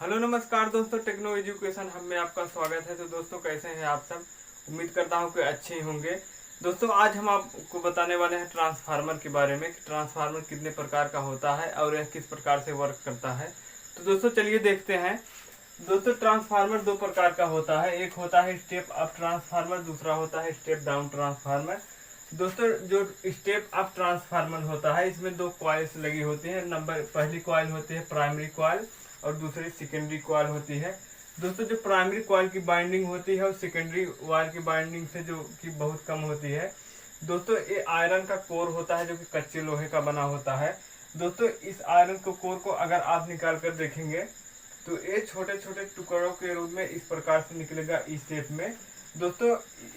Hello नमस्कार दोस्तों, techno education hub में आपका स्वागत है। तो दोस्तों कैसे हैं आप सब। उम्मीद करता हूं कि अच्छे ही होंगे। दोस्तों आज हम आपको बताने वाले हैं ट्रांसफार्मर के बारे में कि ट्रांसफार्मर कितने प्रकार का होता है और यह किस प्रकार से वर्क करता है। तो दोस्तों चलिए देखते हैं। दोस्तों ट्रांसफार्मर दो प्रकार का होता है, एक होता है स्टेप अप ट्रांसफार्मर, दूसरा होता है स्टेप डाउन ट्रांसफार्मर। दोस्तों जो स्टेप अप ट्रांसफार्मर होता है इसमें दो कॉइल्स लगी होती है। पहली कॉइल होती है प्राइमरी कॉइल और दूसरी सेकेंडरी कॉइल होती है। दोस्तों जो प्राइमरी कॉइल की बाइंडिंग होती है और सेकेंडरी वायर की बाइंडिंग से जो कि बहुत कम होती है। दोस्तों ये आयरन का कोर होता है जो कि कच्चे लोहे का बना होता है। दोस्तों इस आयरन को कोर को अगर आप निकाल कर देखेंगे तो ये छोटे छोटे टुकड़ों के रूप में इस प्रकार से निकलेगा ई शेप में। दोस्तों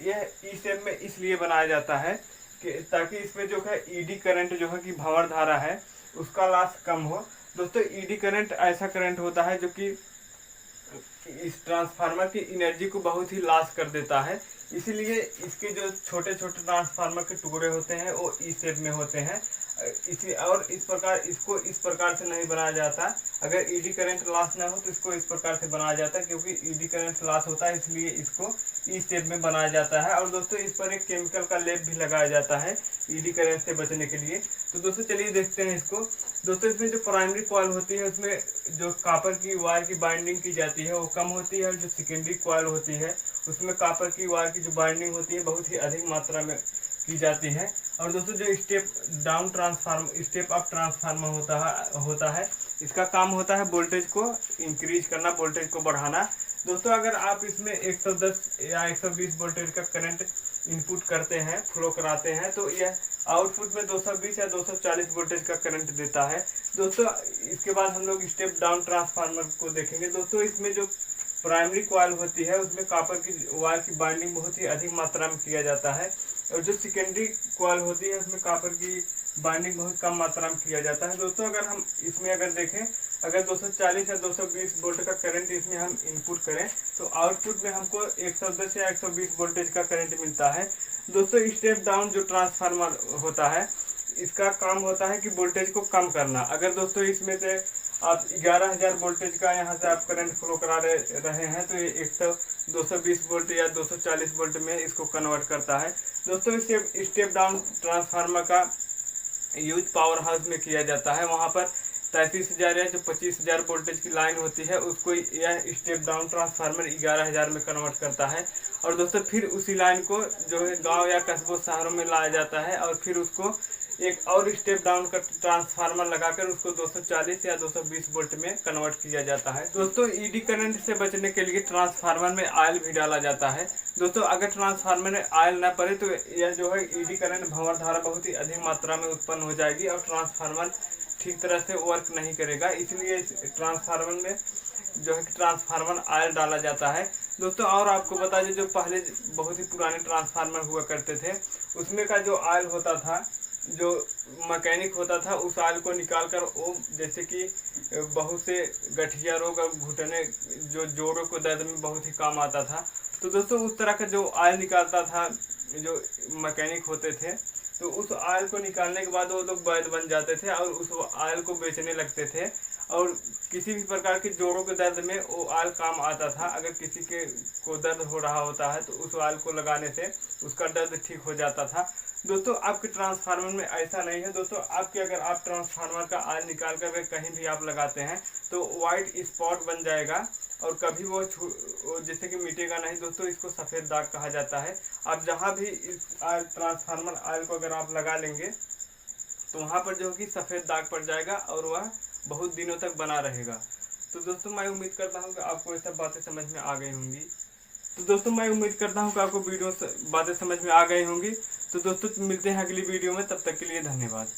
यह ई शेप में इसलिए बनाया जाता है कि ताकि इसमें जो है ईडी करंट जो है कि भंवर धारा है उसका लॉस कम हो। दोस्तों ईडी करंट ऐसा करंट होता है जो कि इस ट्रांसफार्मर की एनर्जी को बहुत ही लॉस कर देता है। इसीलिए इसके जो छोटे छोटे ट्रांसफार्मर के टुकड़े होते हैं वो ई शेप में होते हैं। इसी और इस प्रकार इसको इस प्रकार से नहीं बनाया जाता। अगर ईडी करंट लॉस ना हो तो इसको इस प्रकार से बनाया जाता है, क्योंकि ईडी करंट लॉस होता है इसलिए इसको ई शेप में बनाया जाता है। और दोस्तों इस पर एक केमिकल का लेप भी लगाया जाता है ईडी करंट से बचने के लिए। तो दोस्तों चलिए देखते हैं इसको। दोस्तों इसमें जो प्राइमरी कॉइल होती है उसमें जो कॉपर की वायर की बाइंडिंग की जाती है वो कम होती है, और जो सेकेंडरी कॉइल होती है उसमें कॉपर की वायर की जो बाइंडिंग होती है बहुत ही अधिक मात्रा में की जाती है। और दोस्तों जो स्टेप अप ट्रांसफार्मर होता है इसका काम होता है वोल्टेज को इंक्रीज करना, वोल्टेज को बढ़ाना। दोस्तों अगर आप इसमें 110 या 120 वोल्टेज का करंट इनपुट करते हैं, फ्लो कराते हैं, तो यह आउटपुट में 220 या 240 वोल्टेज का करंट देता है। दोस्तों इसके बाद हम लोग स्टेप डाउन ट्रांसफार्मर को देखेंगे। दोस्तों इसमें जो प्राइमरी कॉइल होती है उसमें कॉपर की वायर की बाइंडिंग बहुत ही अधिक मात्रा में किया जाता है, और जो सेकेंडरी कॉइल होती है उसमें कॉपर की बाइंडिंग बहुत कम मात्रा में किया जाता है। दोस्तों अगर हम इसमें अगर देखें, अगर 240 या 220 वोल्ट का करंट इसमें हम इनपुट करें तो आउटपुट में हमको 110 या 120 वोल्टेज का करंट मिलता है। दोस्तों स्टेप डाउन जो ट्रांसफार्मर होता है इसका काम होता है कि वोल्टेज को कम करना। अगर दोस्तों इसमें से आप 11,000 वोल्टेज का यहाँ से आप करंट फ्लो करा रहे हैं तो ये 220 वोल्ट या 240 वोल्ट में इसको कन्वर्ट करता है। दोस्तों स्टेप डाउन ट्रांसफार्मर का यूज पावर हाउस में किया जाता है। वहाँ पर 33,000 या जो 25,000 वोल्टेज की लाइन होती है उसको यह स्टेप डाउन ट्रांसफार्मर 11,000 में कन्वर्ट करता है। और दोस्तों फिर उसी लाइन को जो है गांव या कस्बों शहरों में लाया जाता है, और फिर उसको एक और स्टेप डाउन का ट्रांसफार्मर लगाकर उसको 240 या 220 वोल्ट में कन्वर्ट किया जाता है। दोस्तों ईडी करंट से बचने के लिए ट्रांसफार्मर में ऑयल भी डाला जाता है। दोस्तों अगर ट्रांसफार्मर में ऑयल ना पड़े तो यह जो है ईडी करंट भंवर धारा बहुत ही अधिक मात्रा में उत्पन्न हो जाएगी और ट्रांसफार्मर ठीक तरह से वर्क नहीं करेगा। इसलिए ट्रांसफार्मर में जो है ट्रांसफार्मर ऑयल डाला जाता है। दोस्तों और आपको बता दें, जो पहले बहुत ही पुराने ट्रांसफार्मर हुआ करते थे उसमें का जो ऑयल होता था, जो मैकेनिक होता था, उस ऑयल को निकाल कर वो जैसे कि बहुत से गठिया रोग और घुटने जो जोड़ों को दर्द में बहुत ही काम आता था। तो दोस्तों उस तरह का जो ऑयल निकालता था जो मैकेनिक होते थे, तो उस ऑयल को निकालने के बाद वो लोग वैद बन जाते थे और उस ऑयल को बेचने लगते थे। और किसी भी प्रकार के जोड़ों के दर्द में वो ऑयल काम आता था। अगर किसी के को दर्द हो रहा होता है तो उस ऑयल को लगाने से उसका दर्द ठीक हो जाता था। दोस्तों आपके ट्रांसफार्मर में ऐसा नहीं है। दोस्तों आपके अगर आप ट्रांसफार्मर का ऑयल निकाल कर कहीं भी आप लगाते हैं तो वाइट स्पॉट बन जाएगा और कभी वो जैसे कि मिटेगा नहीं। दोस्तों इसको सफ़ेद दाग कहा जाता है। आप जहाँ भी इस ट्रांसफार्मर ऑयल को अगर आप लगा लेंगे तो वहाँ पर जो कि सफ़ेद दाग पड़ जाएगा और वह बहुत दिनों तक बना रहेगा। तो दोस्तों मैं उम्मीद करता हूँ कि आपको ये सब बातें समझ में आ गई होंगी। तो दोस्तों मैं उम्मीद करता हूँ कि आपको बातें समझ में आ गई होंगी। तो दोस्तों मिलते हैं अगली वीडियो में, तब तक के लिए धन्यवाद।